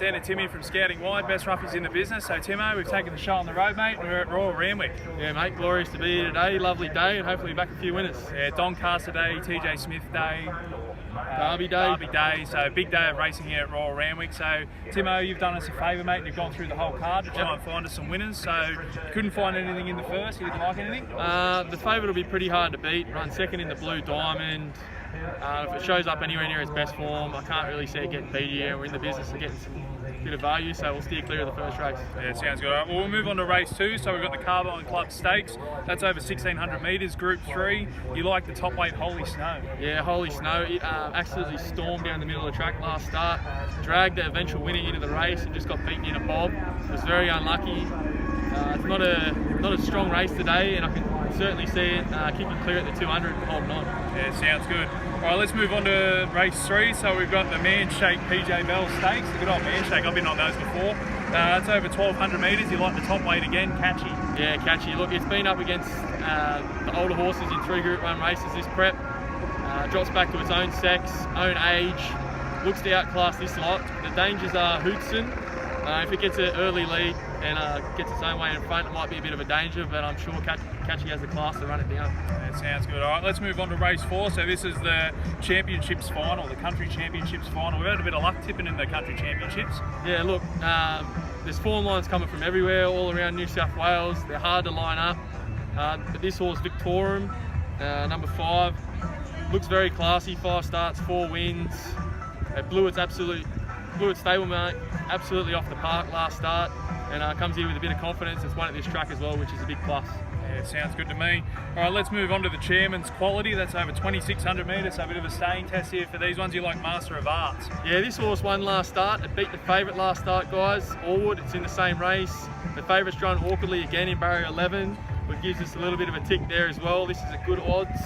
down to Timmy from Scouting Wide, best roughies in the business. So Timo, we've taken the show on the road, mate, and we're at Royal Randwick. Yeah, mate, glorious to be here today. Lovely day, and hopefully back a few winners. Yeah, Doncaster Day, TJ Smith Day, Derby Day. Derby Day. So big day of racing here at Royal Randwick. So Timo, you've done us a favour, mate, and you've gone through the whole card to try and find us some winners. So you couldn't find anything in the first. You didn't like anything? The favourite will be pretty hard to beat. Run second in the Blue Diamond. If it shows up anywhere near its best form, I can't really see it getting beat here. We're in the business of getting some bit of value, so we'll steer clear of the first race. Yeah, sounds good. All right, well, we'll move on to race 2. So we've got the Carbine Club Stakes. That's over 1,600 metres, Group 3. You like the top weight, Holy Snow? Yeah, Holy Snow. It absolutely stormed down the middle of the track last start, dragged the eventual winner into the race and just got beaten in a bob. It was very unlucky. It's not a strong race today, and I can certainly see it kicking clear at the 200 and holding on. Yeah, sounds good. All right, let's move on to race 3. So we've got the Manshake PJ Bell Stakes. The good old Manshake, I've been on those before. It's over 1,200 metres. You like the top weight again, Catchy? Yeah, Catchy. Look, it's been up against the older horses in 3 Group 1 races this prep. Drops back to its own sex, own age. Looks to outclass this lot. The dangers are Hootson. If it gets an early lead and gets its own way in front, it might be a bit of a danger, but I'm sure Catchy has the class to run it down. That sounds good. All right, let's move on to race 4. So this is the Championships final, the Country Championships final. We've had a bit of luck tipping in the Country Championships. Yeah, look, there's form lines coming from everywhere, all around New South Wales. They're hard to line up. But this horse, Victorum, number 5, looks very classy. 5 starts, 4 wins. It blew its stablemate absolutely off the park last start, and comes here with a bit of confidence. It's won at this track as well, which is a big plus. Yeah, sounds good to me. All right, let's move on to the Chairman's Quality. That's over 2,600 metres, so a bit of a staying test here for these ones. You like Master of Arts? Yeah, this horse won last start. It beat the favourite last start, guys. Allwood, it's in the same race. The favourite's drawn awkwardly again in barrier 11, which gives us a little bit of a tick there as well. This is a good odds.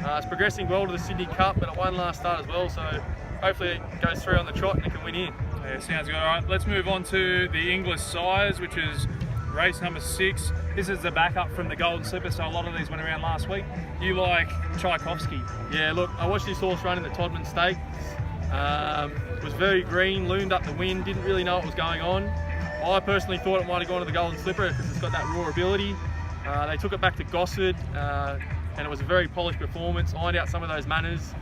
It's progressing well to the Sydney Cup, but it won last start as well, so hopefully it goes through on the trot and it can win in. Yeah, sounds good. All right, let's move on to the English Sires, which is race number 6. This is the backup from the Golden Slipper, so a lot of these went around last week. You like Tchaikovsky? Yeah, look, I watched this horse run in the Todman Stakes. Was very green, loomed up the wind, didn't really know what was going on. I personally thought it might have gone to the Golden Slipper because it's got that raw ability. They took it back to Gossard, and it was a very polished performance, ironed out some of those manners.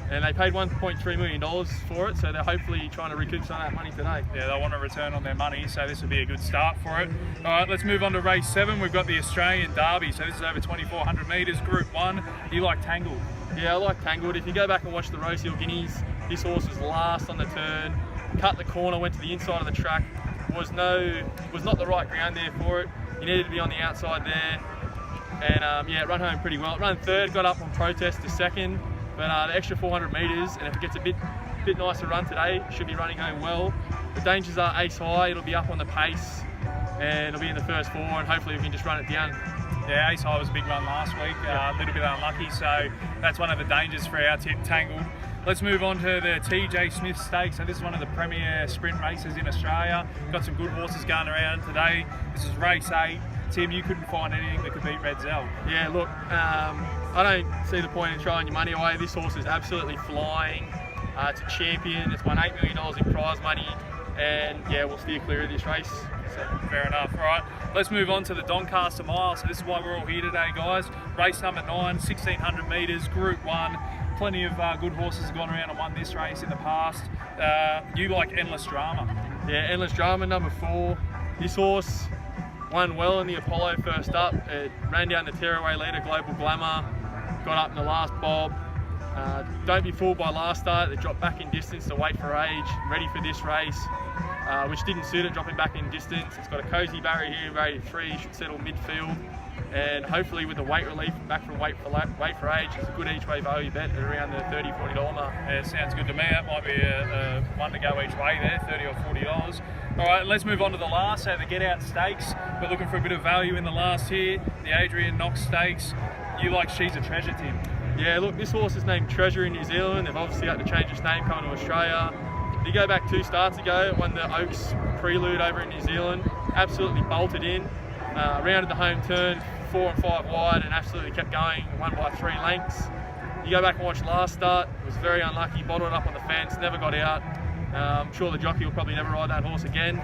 And they paid $1.3 million for it, so they're hopefully trying to recoup some of that money today. Yeah, they want a return on their money, so this will be a good start for it. All right, let's move on to race 7. We've got the Australian Derby, so this is over 2,400 metres, Group 1. You like Tangled? Yeah, I like Tangled. If you go back and watch the Rosehill Guineas, this horse was last on the turn, cut the corner, went to the inside of the track. Was not the right ground there for it. You needed to be on the outside there, and yeah, it ran home pretty well. It ran 3rd, got up on protest to 2nd. But the extra 400 metres, and if it gets a bit nicer run today, it should be running home well. The dangers are ace high, it'll be up on the pace, and it'll be in the first 4, and hopefully we can just run it down. Yeah, ace high was a big run last week, a little bit unlucky, so that's one of the dangers for our tip, Tangled. Let's move on to the TJ Smith Stakes. So this is one of the premier sprint races in Australia. Got some good horses going around today. This is race 8. Tim, you couldn't find anything that could beat Red Zell. Yeah, look, I don't see the point in throwing your money away. This horse is absolutely flying. It's a champion. It's won $8 million in prize money, and yeah, we'll steer clear of this race. So. Fair enough. All right, let's move on to the Doncaster Mile. So this is why we're all here today, guys. Race number 9, 1,600 metres, Group 1. Plenty of good horses have gone around and won this race in the past. You like Endless Drama? Yeah, Endless Drama, number 4. This horse won well in the Apollo first up. It ran down the tearaway leader, Global Glamour, got up in the last bob. Don't be fooled by last start. They dropped back in distance to wait for age, ready for this race, which didn't suit it, dropping back in distance. It's got a cosy barrier here, rated 3, should settle midfield. And hopefully with the weight relief back from wait for age, it's a good each way value bet at around the $30, $40 mark. Yeah, sounds good to me. That might be a one to go each way there, $30 or $40. All right, let's move on to the last, so the Get Out Stakes. We're looking for a bit of value in the last here, the Adrian Knox Stakes. You like She's a Treasure, Tim? Yeah, look, this horse is named Treasure in New Zealand. They've obviously had to change its name coming to Australia. If you go back 2 starts ago, it won the Oaks Prelude over in New Zealand. Absolutely bolted in, rounded the home turn, 4 and 5 wide, and absolutely kept going, won by 3 lengths. You go back and watch last start, it was very unlucky, bottled up on the fence, never got out. I'm sure the jockey will probably never ride that horse again.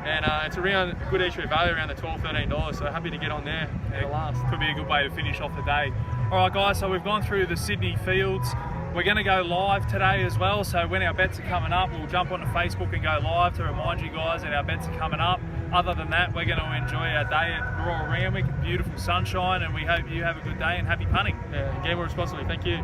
And it's around a good each way value around the $12, $13, so happy to get on there at the last. Could be a good way to finish off the day. All right, guys, so we've gone through the Sydney fields. We're going to go live today as well, so when our bets are coming up, we'll jump onto Facebook and go live to remind you guys that our bets are coming up. Other than that, we're going to enjoy our day at Royal Randwick, beautiful sunshine, and we hope you have a good day and happy punting. Yeah, gamble responsibly. Thank you.